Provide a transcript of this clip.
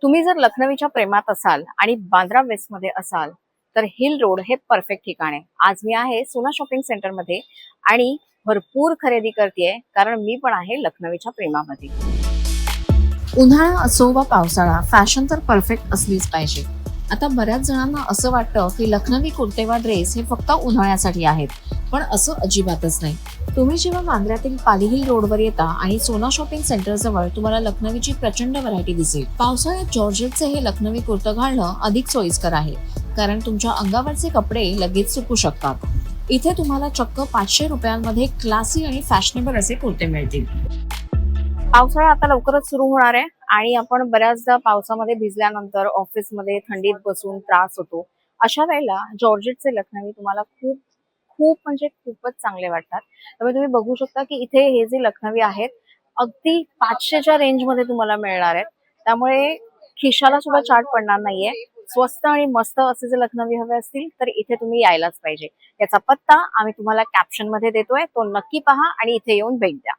तुम्ही जर लखनवीच्या प्रेमात असाल आणि बांद्रा वेस्ट मध्ये असाल तर हिल रोड हे परफेक्ट ठिकाण आहे. आज मी आहे सोना शॉपिंग सेंटर मध्ये आणि भरपूर खरेदी करतेय कारण मी पण आहे लखनवीच्या प्रेमामध्ये. उन्हाळा असो वा पावसाळा, फॅशन तर परफेक्ट असलीच पाहिजे. आता बऱ्याच जणांना असं वाटतं की लखनवी कुर्ते वा ड्रेस हे फक्त उन्हाळ्यासाठी आहेत, पण असं अजिबातच नाही. तुम्ही जेव्हा बांद्र्यातील पाली हिल रोडवर येता आणि सोना शॉपिंग सेंटर जवळ तुम्हाला लखनवीची प्रचंड व्हरायटी दिसेल. पावसाळ्यात जॉर्जेटचे हे लखनवी कुर्तं घालणं अधिक सोयीस्कर आहे, कारण तुमच्या अंगावरचे कपडे लगेच सुकू शकतात. इथे तुम्हाला चक्क 500 रुपयांमध्ये क्लासी आणि फॅशनेबल असे कुर्ते मिळतील. पावसाळा आता लवकरच सुरू होणार आहे आणि आपण बऱ्याचदा पावसामध्ये भिजल्यानंतर ऑफिसमध्ये थंडीत बसून त्रास होतो. अशा वेळेला जॉर्जेटचे लखनवी तुम्हाला खूप खूप म्हणजे खूपच चांगले वाटतात. त्यामुळे तुम्ही बघू शकता की इथे हे जे लखनवी आहेत अगदी 500च्या रेंजमध्ये तुम्हाला मिळणार आहेत. त्यामुळे खिशाला सुद्धा चाट पडणार नाहीये. स्वस्त आणि मस्त असे जे लखनवी हवे असतील तर इथे तुम्ही यायलाच पाहिजे. याचा पत्ता आम्ही तुम्हाला कॅप्शन मध्ये देतोय, तो नक्की पहा आणि इथे येऊन भेट द्या.